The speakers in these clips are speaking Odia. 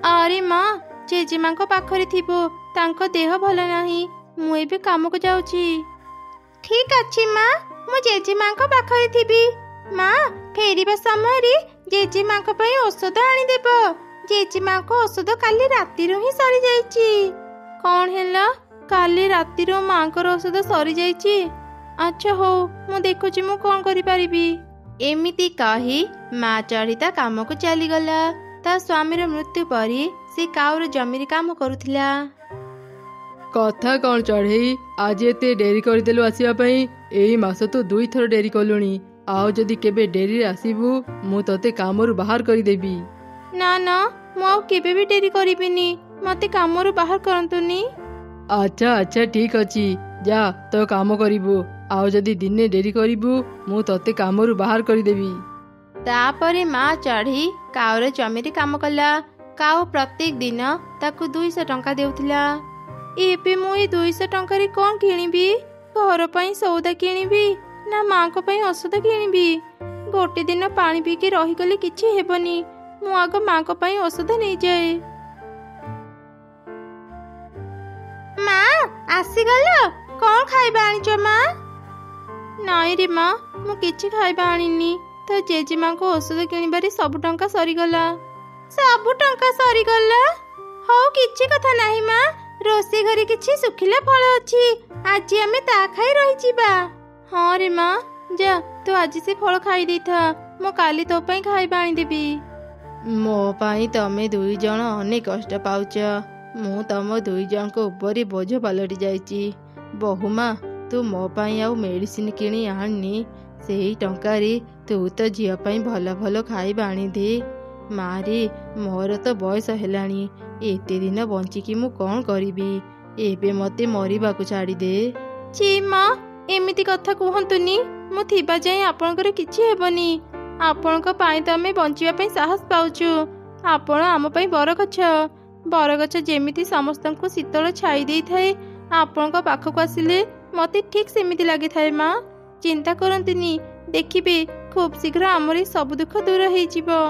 अरे माँ जेजेमा पाखरे थिबो तांको देह भल नाही मु एबे काम को जाउची। ठीक अछि माँ मु जेजेमा पाखरे थिबी। माँ फेरिबा समय रे जेजेमा पई औषध आनी देबो। जेजेमा औषध काली राती रो ही सरी जाईची। कौन हेला काली राती रो माँ को औषध सरी जाईची। अच्छा हो मु देखुची मु कौन करि परिबी। एमिति कही माँ चढ़ी ता काम को चली गला। ता स्वामीर मृत्यु परी से काउर जमीर काम करुथिला। कथा कौन चढ़ई आज एते डेरी करदेलु आसिया पई। एई मास तो 2 थर डेरी कलुनी। आओ जदि केबे डेरी आसीबू मु तते कामरु बाहर करि देबी। ना ना मु आउ केबे भी डेरी करिबिनी मते कामरु बाहर करंतुनी। अच्छा अच्छा ठीक अछि जा तो काम करिबू। आओ जदि दिने डेरी करिबू मु तते कामरु बाहर करि देबी। तापरे माँ चढ़ी काउर जमीर काम कला। काउ प्रत्येक दिन ताकू 200 टंका देउथिला। एबे मु ए 200 टंका रे कोन किनिबी। घर पई सौदा किनिबी ना माँ को पई औषध किनिबी। गोटे दिन पानी पी के रही गले किछि हेबनी। मु आग माँ को पई औषध नै जाए। माँ आसी गलो कोन खाइबा आनिचो माँ। नाई रे माँ मु किछि खाइबा आनिनी। तो जेजेमा को औषध किनिबारे सब टंका सरीगला। सब टंका सरीगला हो किछि कथा नाही माँ। रोसे घरे किछि सुखिला फल अछि आज आमे ता खाई रही जिबा। हाँ रे माँ जा तो आज से फल खाई दै था मो काली तो पई खाइबा आनी देबी। मो पई तमे 2 जण अनेक कष्ट पाउच। मु तम 2 जण को ऊपर बोझ पलटि जाईची। बहुमा तू मो पई आउ मेडिसिन किणी आनी सेही टंका रे तू तो झियो पई भल भल खाइबा आनी दे। मारी मोर तो बयस हेलानी एते दिन बंचिकी मु कौन करिबी। एबे मते मरिबा को छाड़ी दे। छी माँ एमिति कथा कहंतुनी मु थिबा जाय आपनकर किछि हेबनी। आपनक पाई तो आमे बंचिबा पई साहस पाउछु। आपण आम पई बरगछ जेमिति समस्तंको शीतल छाई देई थाए आपनक पाखक आसिले मते ठीक सेमिति लागि थाए। माँ चिंता करंतुनी देखिबे खूब शीघ्र आमरी सब दुख दूर होई जिवो।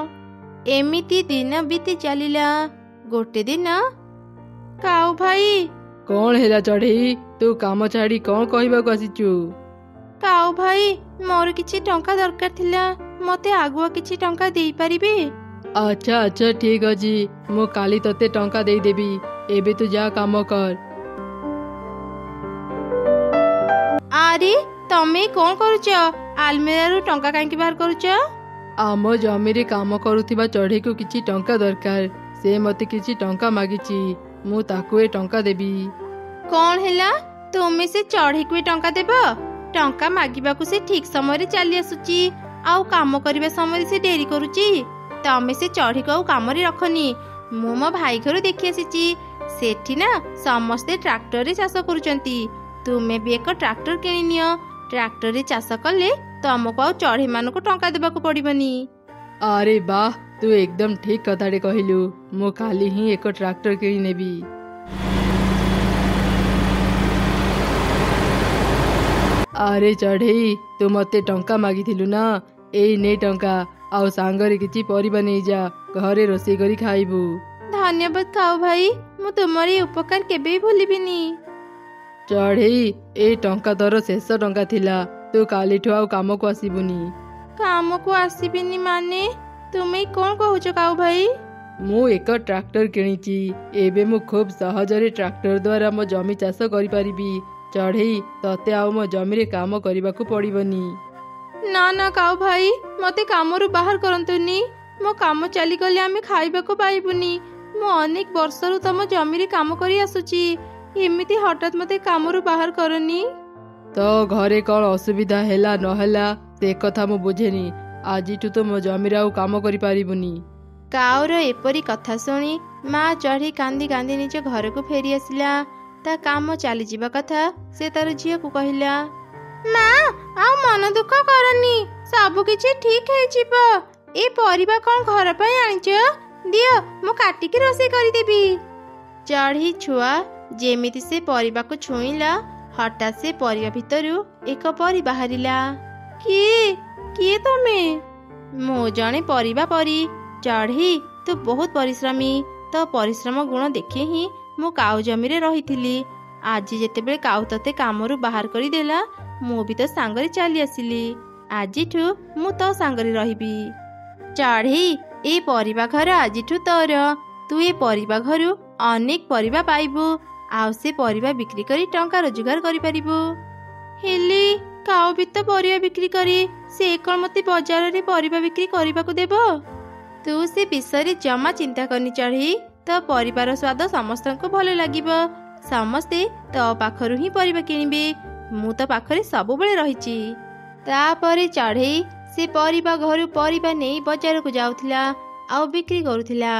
एमिति दिन बीती चलिला। गोटे दिन काऊ भाई कौन हेला चढ़ई तू काम छाड़ी कौन कहबा को आसीचु। काऊ भाई मोर किछि टंका दरकार थिला मते आगुआ किछि टंका देई परिबे। अच्छा अच्छा ठीक अछि मु काली तते टंका देई देबी। एबे तू जा काम कर। अरे तमे कौन करूच आलमेरा रु टंका कांकी बाहर करूच। आम जमीरे काम करुथिबा चढ़ई को किछि टंका दरकार। से मते किछि टंका मागिची मु ताकू ए टंका देबी। कौन हेला तुमे से चढ़ई को टंका देबो। टंका मागिबाकू से ठीक समय रे चली आसुची आउ काम करिबा समय से डेरी करूची। तमे से चढ़ी को काम रे रखनी। मु मो भाई घर देखि आसीची सेठी ना समस्ते ट्रैक्टर रे चाष करूचंती। तुमे भी एक ट्रैक्टर किनि नियो। ट्रैक्टर रे चाष कले तुमको आउ चढ़ई मानको टंका देबाकू पड़िबनी। अरे वाह तू एकदम ठीक कथाटे कहिलु। मु काली ही एक ट्रैक्टर किनि नेबी। अरे चढ़ई तू मते टंका मागिथिलु ना एई ने टंका आउ सांगरे किछि परिबा नै जा घरे रोषेई करी खाइबू। धन्यवाद काऊ भाई मु तुमरी उपकार केबे भूलिबिनी। चढ़ई ए टंका तोर शेष टंका थिला तू कालीठु आउ काम को आसीबुनी। काम को आसीबिनी माने तुमे कौन कहूच काऊ भाई। मु एक ट्रैक्टर किनिची। एबे मु खूब सहजरे ट्रैक्टर द्वारा मो जमी चाष करि परिबी। चढ़ई तते आउ मो जमी रे काम करिबाकू पड़िबनी। ना ना काऊ भाई मते कामरु बाहर करंतुनी। मो काम चली गले आमे खाइबाकू पाइबुनी। मो अनेक वर्षरु तम जमी रे काम करी आसुची एमिति हठात मते कामरु बाहर करनी। तो घरे कौन असुविधा हेला न हेला से कथा मु बुझेनी। आजिठु तो मो जमीर आउ काम करि पारिबुनी। काउर एपरी कथा शुणी माँ चढ़ी कांदी कांदी निज घर को फेरी आसिला। ता काम चली जीवा कथा से तार झियो को कहिला। माँ आउ मन दुख करनी सब किछि ठीक है जिवो। ए परिबा कौन घर पई आनिचो दियो मु काटी के रोसे करि देबी। चढ़ी छुआ जेमिति से परिबा को छुईला हठात से परिबा भितरु एक परी बाहरिला। किए तमे। मो जणे परिबा परी। चढ़ी तू बहुत परिश्रमी ତୋ ପରିଶ୍ରମ ଗୁଣ ଦେଖି ହିଁ ମୁଁ କାଉ ଜମିରେ ରହିଥିଲି। ଆଜି ଯେତେବେଳେ କାଉ ତତେ କାମରୁ ବାହାର କରିଦେଲା, ମୁଁ ବି ତୋ ସାଙ୍ଗରେ ଚାଲି ଆସିଲି। ଆଜିଠୁ ମୁଁ ତୋ ସାଙ୍ଗରେ ରହିବି। ଚଢ଼େଇ, ଏ ପରିବା ଘର ଆଜିଠୁ ତୋର। ତୁ ଏ ପରିବା ଘରୁ ଅନେକ ପରିବା ପାଇବୁ, ଆଉ ସେ ପରିବା ବିକ୍ରି କରି ଟଙ୍କା ରୋଜଗାର କରିପାରିବୁ। ହେଲେ କାଉ ବି ତ ପରିବା ବିକ୍ରି କରି, ସେ କ'ଣ ମୋତେ ବଜାରରେ ପରିବା ବିକ୍ରି କରିବାକୁ ଦେବ? ତୁ ସେ ବିଷୟରେ ଜମା ଚିନ୍ତା କରନି ଚଢ଼େଇ। ତୋ ପରିବାର ସ୍ୱାଦ ସମସ୍ତଙ୍କୁ ଭଲ ଲାଗିବ। ସମସ୍ତେ ତୋ ପାଖରୁ ହିଁ ପରିବା କିଣିବେ। ମୁଁ ତୋ ପାଖରେ ସବୁବେଳେ ରହିଛି। ତାପରେ ଚଢ଼େଇ ସେ ପରିବା ଘରୁ ପରିବା ନେଇ ବଜାରକୁ ଯାଉଥିଲା ଆଉ ବିକ୍ରି କରୁଥିଲା।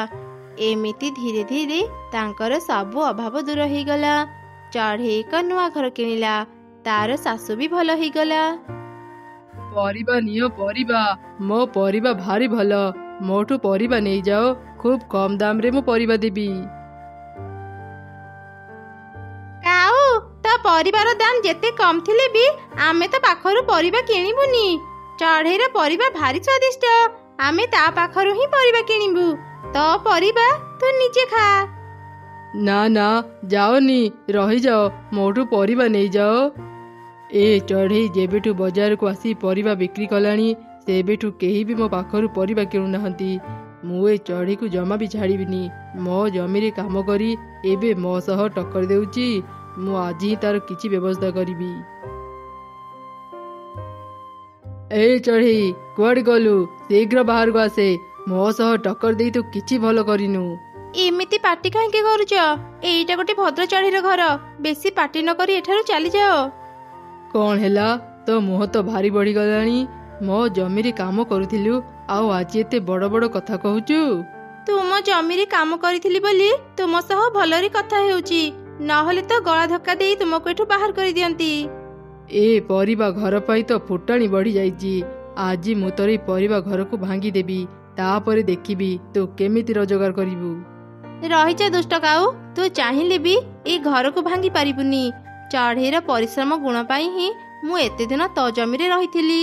ଏମିତି ଧୀରେ ଧୀରେ ତାଙ୍କର ସବୁ ଅଭାବ ଦୂର ହେଇଗଲା। ଚଢ଼େଇ ଏକ ନୂଆ ଘର କିଣିଲା, ତାର ଶାଶୁ ବି ଭଲ ହେଇଗଲା। ପରିବା ନିଅ ପରିବା, ମୋ ପରିବା ଭାରି ଭଲ, ମୋଠୁ ପରିବା ନେଇଯାଅ, ଖୁବ୍ କମ୍ ଦାମରେ ମୁଁ ପରିବା ଦେବି। କାଉ, ତା ପରିବାର ଦାମ ଯେତେ କମ୍ ଥିଲେ ବି ଆମେ ତା ପାଖରୁ ପରିବା କିଣିବୁନି। ଚଢ଼େଇର ପରିବା ଭାରି ସ୍ୱାଦିଷ୍ଟ, ଆମେ ତା ପାଖରୁ ହିଁ ପରିବା କିଣିବୁ। ତୋ ପରିବା ତୁ ନିଜେ ଖା। ନା ନା, ଯାଅନି, ରହିଯାଅ, ମୋଠୁ ପରିବା ନେଇଯାଅ। ଏ ଚଢ଼େଇ ଯେବେଠୁ ବଜାରକୁ ଆସି ପରିବା ବିକ୍ରି କଲାଣି, ସେବେଠୁ କେହି ବି ମୋ ପାଖରୁ ପରିବା କିଣୁନାହାନ୍ତି। ମୁଁ ଏ ଚଢ଼େଇକୁ ଜମା ବି ଛାଡ଼ିବିନି। ମୋ ଜମିରେ କାମ କରି ଏବେ ମୋ ସହ ଟକ୍କର ଦେଉଛି। ମୁଁ ଆଜି ହିଁ ତାର କିଛି ବ୍ୟବସ୍ଥା କରିବି। ଏ ଚଢ଼େଇ, କୁଆଡ଼େ ଗଲୁ? ଶୀଘ୍ର ବାହାରକୁ ଆସେ। ମୋ ସହ ଟକ୍କର ଦେଇ ତୁ କିଛି ଭଲ କରିନୁ। ଏମିତି ପାଟି କାହିଁକି କରୁଛ? ଏଇଟା ଗୋଟେ ଭଦ୍ର ଚଢ଼େଇର ଘର। ବେଶୀ ପାଟି ନ କରି ଏଠାରୁ ଚାଲିଯାଅ। କ'ଣ ହେଲା? ତୋ ମୁହଁ ତ ଭାରି ବଢ଼ିଗଲାଣି। ମୋ ଜମିରେ କାମ କରୁଥିଲୁ, ଆଉ ଆଜି ଏତେ ବଡ଼ ବଡ଼ କଥା କହୁଛୁ? ତୁମ ଜମିରେ କାମ କରିଥିଲି ବୋଲି ତୁମ ସହ ଭଲରେ କଥା ହେଉଛି, ନହେଲେ ତ ଗଳା ଧକ୍କା ଦେଇ ତୁମକୁ ଏଠୁ ବାହାର କରିଦିଅନ୍ତି। ଏ ପରିବା ଘର ପାଇଁ ତ ଫୁଟାଣି ବଢ଼ି ଯାଇଛି। ଆଜି ମୁଁ ତୋର ଏ ପରିବା ଘରକୁ ଭାଙ୍ଗିଦେବି, ତାପରେ ଦେଖିବି ତୁ କେମିତି ରୋଜଗାର କରିବୁ। ରହିଛ ଦୁଷ୍ଟ କାଉ, ତୁ ଚାହିଁଲେ ବି ଏ ଘରକୁ ଭାଙ୍ଗି ପାରିବୁନି। ଚଢ଼େଇର ପରିଶ୍ରମ ଗୁଣ ପାଇଁ ହିଁ ମୁଁ ଏତେ ଦିନ ତୋ ଜମିରେ ରହିଥିଲି।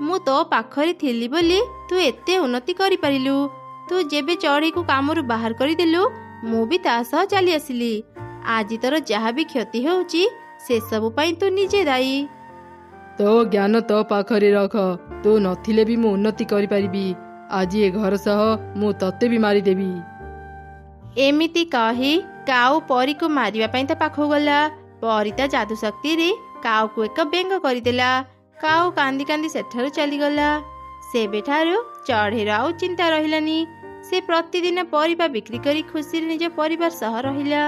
ମୁଁ ତୋ ପାଖରେ ଥିଲି ବୋଲି ତୁ ଏତେ ଉନ୍ନତି କରିପାରିଲୁ। ତୁ ଯେବେ ଚଢ଼େଇକୁ କାମରୁ ବାହାର କରିଦେଲୁ, ମୁଁ ବି ତା ସହ ଚାଲି ଆସିଲି। ଆଜି ତୋର ଯାହା ବି କ୍ଷତି ହେଉଛି, ସେସବୁ ପାଇଁ ତୁ ନିଜେ ଦାୟୀ। ତୋ ଜ୍ଞାନ ତୋ ପାଖରେ ରଖ। ତୁ ନଥିଲେ ବି ମୁଁ ଉନ୍ନତି କରିପାରିବି। ଆଜି ଏ ଘର ସହ ମୁଁ ତତେ ବି ମାରିଦେବି। ଏମିତି କହି କାଉ ପରୀକୁ ମାରିବା ପାଇଁ ତା ପାଖକୁ ଗଲା। ପରୀ ତା ଯାଦୁ ଶକ୍ତିରେ କାଉକୁ ଏକ ବେଙ୍ଗ କରିଦେଲା। କାଉ କାନ୍ଦି କାନ୍ଦି ସେଠାରୁ ଚାଲିଗଲା। ସେବେଠାରୁ ଚଢ଼େଇର ଆଉ ଚିନ୍ତା ରହିଲାନି। ସେ ପ୍ରତିଦିନ ପରିବା ବିକ୍ରି କରି ଖୁସିରେ ନିଜ ପରିବାର ସହ ରହିଲା।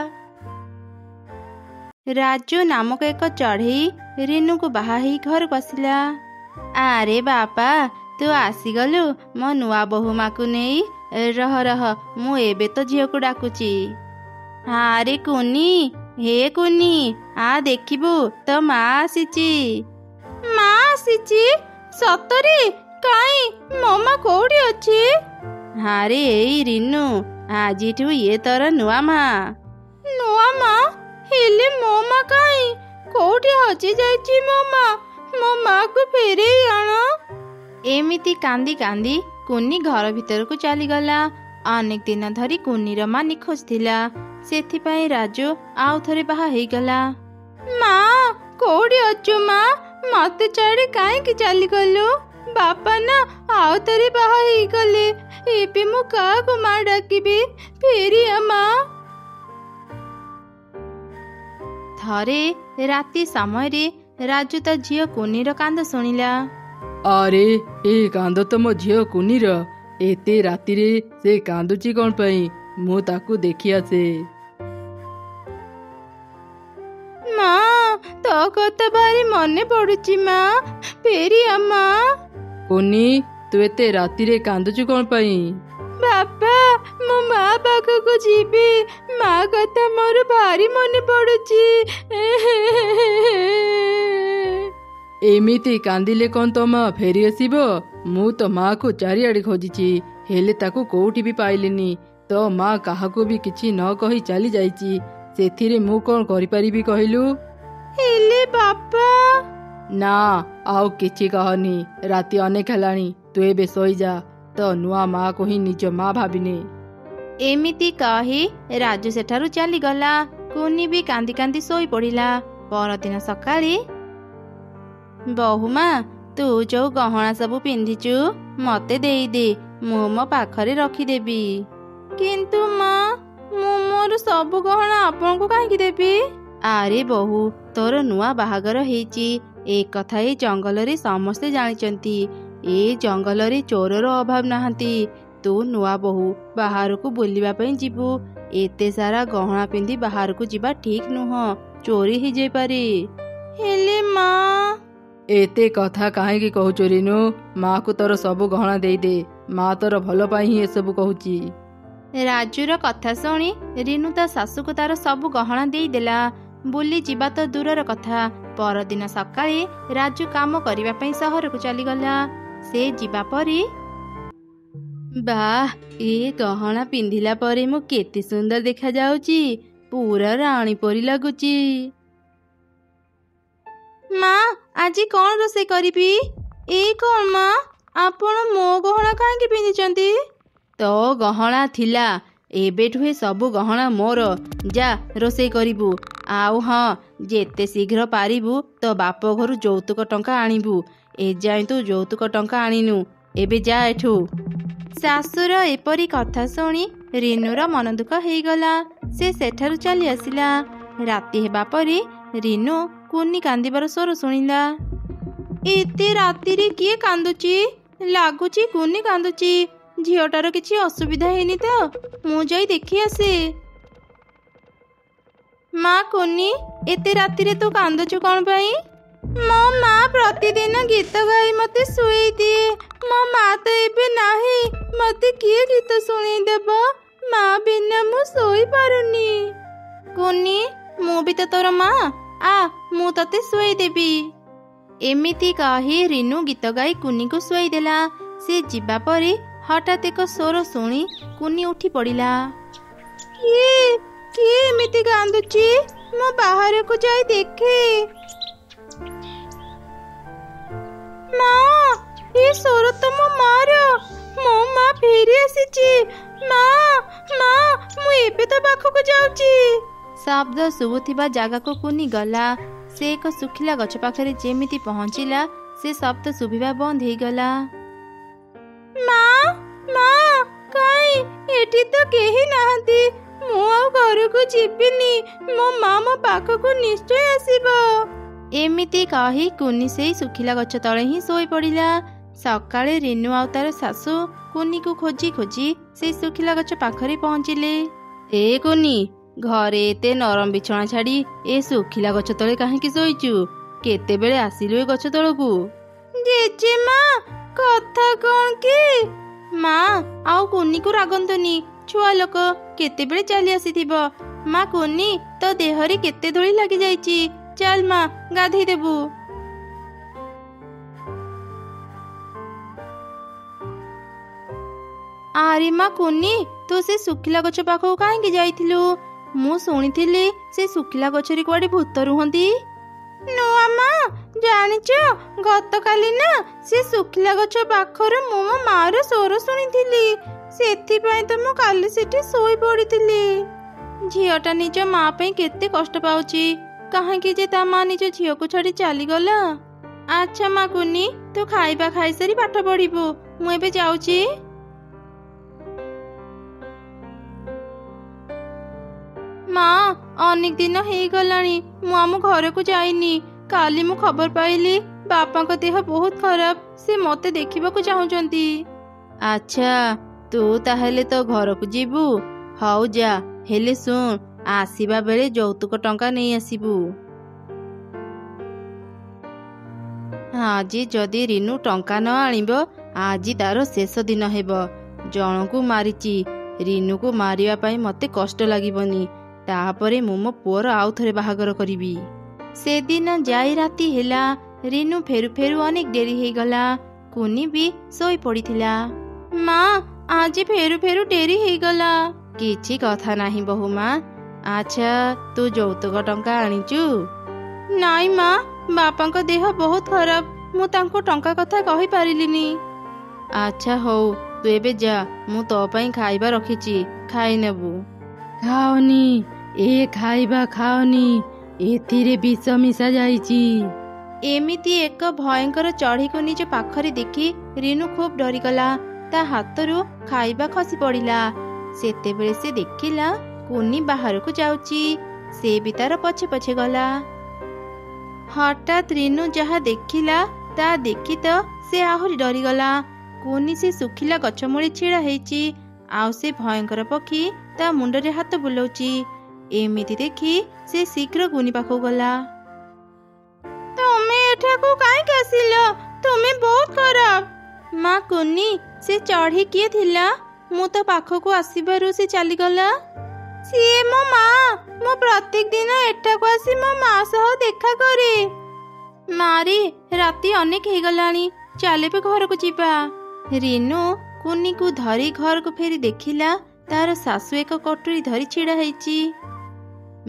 ରାଜୁ ନାମକ ଏକ ଚଢ଼େଇ ରିନୁକୁ ବାହା ହେଇ ଘରକୁ ଆସିଲା। ଆରେ ବାପା, ତୁ ଆସିଗଲୁ ମୋ ନୂଆ ବୋହୂମାକୁ ନେଇ। ରହ ରହ, ମୁଁ ଏବେ ତ ଝିଅକୁ ଡାକୁଛି। ଆରେ କୁନି, ହେ କୁନି, ଆ ଦେଖିବୁ ତୋ ମା ଆସିଛି। ମା ଆସିଛି? ସତରେ? କାଇଁ, ମୋ ମା କୋଉଠି ଅଛି? ଆରେ ଏଇ ରିନୁ, ଆଜିଠୁ ଇଏ ତୋର ନୂଆ ମା। ନୂଆ ମା? ହେଲେ ମୋ ମା କାଇଁ? କୋଉଠି ହଜି ଯାଇଛି ମୋ ମା? ମୋ ମାକୁ ଫେରେଇ ଆଣ। ଏମିତି କାନ୍ଦି କାନ୍ଦି କୁନି ଘର ଭିତରକୁ ଚାଲିଗଲା। ଅନେକ ଦିନ ଧରି କୁନିର ମା ନିଖୋଜ ଥିଲା। ସେଥିପାଇଁ ରାଜୁ ଆଉ ଥରେ ବାହା ହେଇଗଲା। ମା, କୋଉଠି ଅଛୁ ମା? ମତେ ଛାଡ଼ି କାହିଁକି ଚାଲିଗଲୁ? ବାପା ନା ଆଉ ଥରେ ବାହା ହେଇଗଲେ। ଏବେ ମୁଁ କାହାକୁ ମା ଡାକିବି? ଫେରିଆ ମା। ଥରେ ରାତି ସମୟରେ ରାଜୁ ତା ଝିଅ କୁନିର କାନ୍ଦ ଶୁଣିଲା। ଆରେ, ଏ କାନ୍ଦ ତ ମୋ ଝିଅ କୁନିର। ଏତେ ରାତିରେ ସେ କାନ୍ଦୁଛି କ'ଣ ପାଇଁ? ମୁଁ ତାକୁ ଦେଖି ଆସେ। ମା, ତୋ କଥା ଭାରି ମନେ ପଡୁଛି ମା। ଫେରିଆ ମା। କୁନି, ତୁ ଏତେ ରାତିରେ କାନ୍ଦୁଛୁ କ'ଣ ପାଇଁ? ବାପା, ମୋ ମା ପାଖକୁ ଯିବି। ମା କଥା ମୋର ଭାରି ମନେ ପଡୁଛି। ଏମିତି କାନ୍ଦିଲେ କ'ଣ ତୋ ମା ଫେରି ଆସିବ? ମୁଁ ତ ମାକୁ ଚାରିଆଡ଼େ ଖୋଜିଛି, ହେଲେ ତାକୁ କୋଉଠି ବି ପାଇଲିନି। ତୋ ମା କାହାକୁ ବି କିଛି ନ କହି ଚାଲି ଯାଇଛି। ସେଥିରେ ମୁଁ କ'ଣ କରିପାରିବି କହିଲୁ? ହେଲେ ବାପା। ନା, ଆଉ କିଛି କହନି। ରାତି ଅନେକ ହେଲାଣି, ତୁ ଏବେ ଶୋଇଯା। ତୋ ନୂଆ ମାକୁ ହିଁ ନିଜ ମା ଭାବିନେ। ଏମିତି କହି ରାଜୁ ସେଠାରୁ ଚାଲିଗଲା। କୁନି ବି କାନ୍ଦି କାନ୍ଦି ଶୋଇ ପଡ଼ିଲା। ପରଦିନ ସକାଳେ, ବୋହୂମା, ତୁ ଯୋଉ ଗହଣା ସବୁ ପିନ୍ଧିଛୁ ମତେ ଦେଇଦେ, ମୁଁ ମୋ ପାଖରେ ରଖିଦେବି। କିନ୍ତୁ ମା, ମୁଁ ମୋର ସବୁ ଗହଣା ଆପଣଙ୍କୁ କାହିଁକି ଦେବି? ଆରେ ବୋହୂ, ତୋର ନୂଆ ବାହାଘର ହେଇଛି, ଏ କଥା ଏଇ ଜଙ୍ଗଲରେ ସମସ୍ତେ ଜାଣିଛନ୍ତି। ଏ ଜଙ୍ଗଲରେ ଚୋରର ଅଭାବ ନାହାନ୍ତି। ତୁ ନୂଆ ବୋହୂ, ବାହାରକୁ ବୁଲିବା ପାଇଁ ଯିବୁ। ଏତେ ସାରା ଗହଣା ପିନ୍ଧି ବାହାରକୁ ଯିବା ଠିକ୍ ନୁହଁ, ଚୋରି ହେଇଯାଇପାରେ। ହେଲେ ମା। ଏତେ କଥା କାହିଁକି କହୁଛୁ ରିନୁ? ମାକୁ ତୋର ସବୁ ଗହଣା ଦେଇଦେ, ମା ତୋର ଭଲ ପାଇଁ ହିଁ ଏସବୁ କହୁଛି। ରାଜୁର କଥା ଶୁଣି ରିନୁ ତା ଶାଶୁକୁ ତାର ସବୁ ଗହଣା ଦେଇଦେଲା। ବୁଲି ଯିବା ତ ଦୂରର କଥା, ପରଦିନ ସକାଳେ ରାଜୁ କାମ କରିବା ପାଇଁ ସହରକୁ ଚାଲିଗଲା। ସେ ଯିବା ପରେ, ବାଃ, ଏ ଗହଣା ପିନ୍ଧିଲା ପରେ ମୁଁ କେତେ ସୁନ୍ଦର ଦେଖାଯାଉଛି, ପୁରା ରାଣୀ ପରି ଲାଗୁଛି। ମା, ଆଜି କଣ ରୋଷେଇ କରିବି? ଏଇ କଣ ମା, ଆପଣ ମୋ ଗହଣା କାହିଁକି ପିନ୍ଧିଛନ୍ତି? ତୋ ଗହଣା ଥିଲା, ଏବେଠୁ ଏ ସବୁ ଗହଣା ମୋର। ଯା ରୋଷେଇ କରିବୁ। ଆଉ ହଁ, ଯେତେ ଶୀଘ୍ର ପାରିବୁ ତୋ ବାପ ଘରୁ ଯୌତୁକ ଟଙ୍କା ଆଣିବୁ। ଏଯାଏଁ ତୁ ଯୌତୁକ ଟଙ୍କା ଆଣିନୁ, ଏବେ ଯା ଏଠୁ। ଶାଶୁର ଏପରି କଥା ଶୁଣି ରିନୁର ମନ ଦୁଃଖ ହେଇଗଲା। ସେ ସେଠାରୁ ଚାଲି ଆସିଲା। ରାତି ହେବା ପରେ ରିନୁ କୁନି କାନ୍ଦିବାର ସ୍ୱର ଶୁଣିଲା। ଏତେ ରାତିରେ କିଏ କାନ୍ଦୁଛି? ଲାଗୁଛି କୁନି କାନ୍ଦୁଛି। ଝିଅଟାର କିଛି ଅସୁବିଧା ହେଇନି ତ? ମୁଁ ଯାଇ ଦେଖି ଆସେ। ମା କୁନି, ଏତେ ରାତିରେ ତୁ କାନ୍ଦୁଛୁ କଣ ପାଇଁ? ମୋ ମା ପ୍ରତିଦିନ ଗୀତ ଗାଇ ମତେ ଶୁଏଇ ଦିଏ। ମୋ ମା ତ ଏବେ ନାହିଁ, ମତେ କିଏ ଗୀତ ଶୁଣେଇ ଦେବ? ମା ବିନା ମୁଁ ଶୋଇପାରୁନି। କୁନି, ମୁଁ ବି ତ ତୋର ମା, ଆ ମୁଁ ତତେ ଶୁଏଇ ଦେବି। ଏମିତି କହି ରିନୁ ଗୀତ ଗାଇ କୁନିକୁ ଶୁଆଇ ଦେଲା। ସେ ଯିବା ପରେ ହଠାତ୍ ଏକ ସ୍ୱର ଶୁଣି କୁନି ଉଠି ପଡ଼ିଲା। କିଏ ଏମିତି କାନ୍ଦୁଛି? ମୁଁ ବାହାରକୁ ଯାଇ ଦେଖେ। ମା, ଏ ସ୍ୱର ତ ମୋ ମାର। ମୋ ମା ଫେରି ଆସିଛି। ମା, ମୁଁ ଏବେ ତ ପାଖକୁ ଯାଉଛି। ଶବ୍ଦ ଶୁଭୁଥିବା ଜାଗାକୁ କୁନି ଗଲା। ସେ ଏକ ଶୁଖିଲା ଗଛ ପାଖରେ ଯେମିତି ପହଞ୍ଚିଲା, ସେ ଶବ୍ଦ ଶୁଭିବା ବନ୍ଦ ହେଇଗଲା। ମା, କାଇଁ ଏଠି ତ କେହି ନାହାନ୍ତି। ମୁଁ ଆଉ ଘରକୁ ଯିବିନି, ମୋ ମା ମୋ ପାଖକୁ ନିଶ୍ଚୟ ଆସିବ। ଏମିତି କହି କୁନି ସେଇ ଶୁଖିଲା ଗଛ ତଳେ ହିଁ ଶୋଇ ପଡ଼ିଲା। ସକାଳେ ରିନୁ ଆଉ ତାର ଶାଶୁ କୁନିକୁ ଖୋଜି ଖୋଜି ସେଇ ଶୁଖିଲା ଗଛ ପାଖରେ ପହଞ୍ଚିଲେ। ଏ କୁନି, ଘରେ ଏତେ ନରମ ବିଛଣା ଛାଡ଼ି ଏ ଶୁଖିଲା ଗଛ ତଳେ କାହିଁକି ଶୋଇଛୁ? କେତେବେଳେ ଆସିଲୁ ଏ ଗଛ ତଳକୁ? ଜେଜେମା, କଥା କଣ କି? ମା, ଆଉ କୁନିକୁ ରାଗନ୍ତୁନି, ଛୁଆ ଲୋକ କେତେବେଳେ ଚାଲି ଆସିଥିବ। ମା କୁନି, ତୋ ଦେହରେ କେତେ ଧୂଳି ଲାଗି ଯାଇଛି। ଚାଲ ମା, ଗାଧେଇ ଦେବୁ। ଆରେ ମା କୁନି, ତୁ ସେ ଶୁଖିଲା ଗଛ ପାଖକୁ କାହିଁକି ଯାଇଥିଲୁ? ମୁଁ ଶୁଣିଥିଲି ସେ ଶୁଖିଲା ଗଛରେ କୁଆଡେ ଭୂତ ରୁହନ୍ତି। ନୂଆ ମା, ଜାଣିଛ, ଗତକାଲି ନା ସେ ଶୁଖିଲା ଗଛ ପାଖରୁ ମୁଁ ମୋ ମାର ସ୍ୱର ଶୁଣିଥିଲି। ସେଥିପାଇଁ ତ ମୁଁ କାଲି ସେଠି ଶୋଇ ପଡ଼ିଥିଲି। ଝିଅଟା ନିଜ ମା ପାଇଁ କେତେ କଷ୍ଟ ପାଉଛି। କାହିଁକି ଯେ ତା ମା ନିଜ ଝିଅକୁ ଛାଡ଼ି ଚାଲିଗଲା। ଆଚ୍ଛା ମା କୁନି, ତୁ ଖାଇବା ଖାଇସାରି ପାଠ ପଢିବୁ। ମୁଁ ଏବେ ଯାଉଛି। ମା, ଅନେକ ଦିନ ହେଇଗଲାଣି ମୁଁ ଆମ ଘରକୁ ଯାଇନି। କାଲି ମୁଁ ଖବର ପାଇଲି ବାପାଙ୍କ ଦେହ ବହୁତ ଖରାପ, ସେ ମତେ ଦେଖିବାକୁ ଚାହୁଁଛନ୍ତି। ଆଚ୍ଛା, ତୁ ତାହେଲେ ତୋ ଘରକୁ ଯିବୁ? ହଉ ଯା, ହେଲେ ଶୁଣ, ଆସିବା ବେଳେ ଯୌତୁକ ଟଙ୍କା ନେଇ ଆସିବୁ। ଆଜି ଯଦି ରିନୁ ଟଙ୍କା ନ ଆଣିବ, ଆଜି ତାର ଶେଷ ଦିନ ହେବ। ଜଣକୁ ମାରିଛି, ରିନୁକୁ ମାରିବା ପାଇଁ ମତେ କଷ୍ଟ ଲାଗିବନି। ତାପରେ ମୁଁ ମୋ ପୁଅର ଆଉ ଥରେ ବାହାଘର କରିବି। ସେଦିନ ଯାଇ ରାତି ହେଲା। ରିନୁ ଫେରୁ ଫେରୁ ଅନେକ ଡେରି ହେଇଗଲା। କୁନି ବି ଶୋଇ ପଡ଼ିଥିଲା। ମା, ଆଜି ଫେରୁ ଫେରୁ ଡେରି ହେଇଗଲା। କିଛି କଥା ନାହିଁ ବୋହୂମା। ଆଚ୍ଛା, ତୁ ଯୌତୁକ ଟଙ୍କା ଆଣିଛୁ? ନାଇଁ ମା, ବାପାଙ୍କ ଦେହ ବହୁତ ଖରାପ, ମୁଁ ତାଙ୍କୁ ଟଙ୍କା କଥା କହିପାରିଲିନି। ଆଚ୍ଛା ହଉ, ତୁ ଏବେ ଯା, ମୁଁ ତୋ ପାଇଁ ଖାଇବା ରଖିଛି, ଖାଇ ନେବୁ। ଖାଅନି, ଏ ଖାଇବା ଖାଅନି, ଏଥିରେ ବିଷ ମିଶା ଯାଇଛି। ଏମିତି ଏକ ଭୟଙ୍କର ଚଢ଼େଇକୁ ନିଜ ପାଖରେ ଦେଖି ରିନୁ ଖୁବ୍ ଡରିଗଲା। ତା ହାତରୁ ଖାଇବା ଖସି ପଡ଼ିଲା। ସେତେବେଳେ ସେ ଦେଖିଲା କୁନି ବାହାରକୁ ଯାଉଛି। ସେ ବି ତାର ପଛେ ପଛେ ଗଲା। ହଠାତ୍ ରିନୁ ଯାହା ଦେଖିଲା ତା ଦେଖି ତ ସେ ଆହୁରି ଡରିଗଲା। କୁନି ସେ ଶୁଖିଲା ଗଛ ମୂଳେ ଛିଡ଼ା ହେଇଛି, ଆଉ ସେ ଭୟଙ୍କର ପକ୍ଷୀ ତା ମୁଣ୍ଡରେ ହାତ ବୁଲଉଛି। ଏମିତି ଦେଖି ସେ ଶୀଘ୍ର କୁନି ପାଖକୁ ଗଲା। ତମେ ଏଠାକୁ କାହିଁକି ଆସିଲ? ତୁମେ ବହୁତ ଖରାପ। ମା କୁନି, ସେ ଚଢ଼େଇ କିଏ ଥିଲା? ମୁଁ ତ ପାଖକୁ ଆସିବାରୁ ସେ ଚାଲିଗଲା। ସିଏ ମୋ ମା। ମୁଁ ପ୍ରତ୍ୟେକ ଦିନ ଏଠାକୁ ଆସି ମୋ ମା ସହ ଦେଖା କରେ। ମାରେ, ରାତି ଅନେକ ହେଇଗଲାଣି, ଚାଲେ ବି ଘରକୁ ଯିବା। ରିନୁ କୁନିକୁ ଧରି ଘରକୁ ଫେରି ଦେଖିଲା ତାର ଶାଶୁ ଏକ କଟୁରୀ ଧରି ଛିଡ଼ା ହେଇଛି।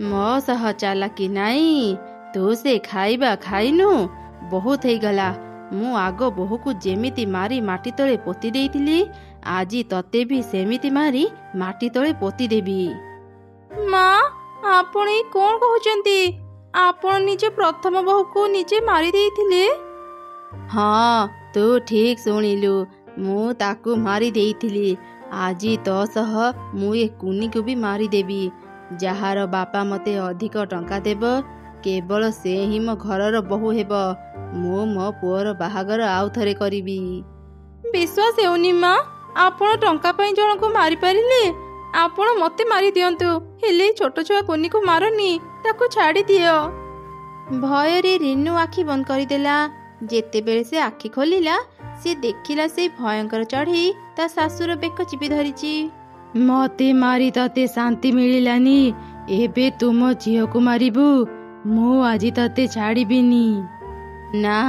ମୋ ସହ ଚାଲାକି ନାଇଁ, ତୁ ସେ ଖାଇବା ଖାଇନୁ? ବହୁତ ହେଇଗଲା। ମୁଁ ଆଗ ବୋହୂକୁ ଯେମିତି ମାରି ମାଟି ତଳେ ପୋତି ଦେଇଥିଲି, ଆଜି ତତେ ବି ସେମିତି ମାରି ମାଟି ତଳେ ପୋତି ଦେବି। ମା, ଆପଣ ଏଇ କ'ଣ କହୁଛନ୍ତି? ଆପଣ ନିଜ ପ୍ରଥମ ବୋହୂକୁ ନିଜେ ମାରି ଦେଇଥିଲେ? ହଁ, ତୁ ଠିକ୍ ଶୁଣିଲୁ, ମୁଁ ତାକୁ ମାରି ଦେଇଥିଲି। ଆଜି ତୋ ସହ ମୁଁ ଏ କୁନିକୁ ବି ମାରିଦେବି। ଯାହାର ବାପା ମୋତେ ଅଧିକ ଟଙ୍କା ଦେବ, କେବଳ ସେ ହିଁ ମୋ ଘରର ବୋହୂ ହେବ। ମୁଁ ମୋ ପୁଅର ବାହାଘର ଆଉ ଥରେ କରିବି। ବିଶ୍ୱାସ ହେଉନି ମା, ଆପଣ ଟଙ୍କା ପାଇଁ ଜଣକୁ ମାରିପାରିଲେ। ଆପଣ ମୋତେ ମାରିଦିଅନ୍ତୁ, ହେଲେ ଛୋଟ ଛୁଆ କୁନିକୁ ମାରନି, ତାକୁ ଛାଡ଼ି ଦିଅ। ଭୟରେ ରିନୁ ଆଖି ବନ୍ଦ କରିଦେଲା। ଯେତେବେଳେ ସେ ଆଖି ଖୋଲିଲା, ସେ ଦେଖିଲା ସେଇ ଭୟଙ୍କର ଚଢ଼େଇ ତା ଶାଶୁର ବେକ ଚିପି ଧରିଛି। ମତେ ମାରି ତତେ ଶାନ୍ତି ମିଳିଲାନି, ଏବେ ତୁମ ଝିଅକୁ ମାରିବୁ? ମୁଁ ଆଜି ତତେ ଛାଡ଼ିବିନି। ନା,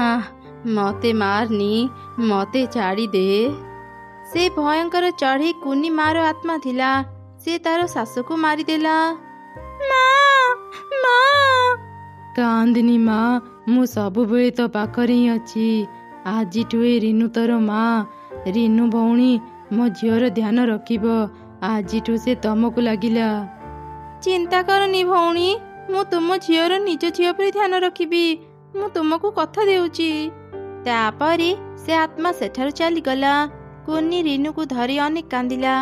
ମତେ ମାରନି, ମତେ ଛାଡ଼ିଦେ। ସେ ଭୟଙ୍କର ଚଢ଼େଇ କୁନି ମାର ଆତ୍ମା ଥିଲା। ସେ ତାର ଶାଶୁକୁ ମାରିଦେଲା। ମା, ମା। କାନ୍ଦିନି ମା, ମୁଁ ସବୁବେଳେ ତୋ ପାଖରେ ହିଁ ଅଛି। ଆଜିଠୁ ଏ ରିନୁ ତୋର ମା। ରିନୁ ଭଉଣୀ ମୋ ଝିଅର ଧ୍ୟାନ ରଖିବ। ଆଜିଠୁ ସେ ତମକୁ ଲାଗିଲା। ଚିନ୍ତା କରନି ଭଉଣୀ, ମୁଁ ତୁମ ଝିଅର ନିଜ ଝିଅ ପରି ଧ୍ୟାନ ରଖିବି। ମୁଁ ତୁମକୁ କଥା ଦେଉଛି। ତାପରେ ସେ ଆତ୍ମା ସେଠାରୁ ଚାଲିଗଲା। କୁନି ରିନୁକୁ ଧରି ଅନେକ କାନ୍ଦିଲା।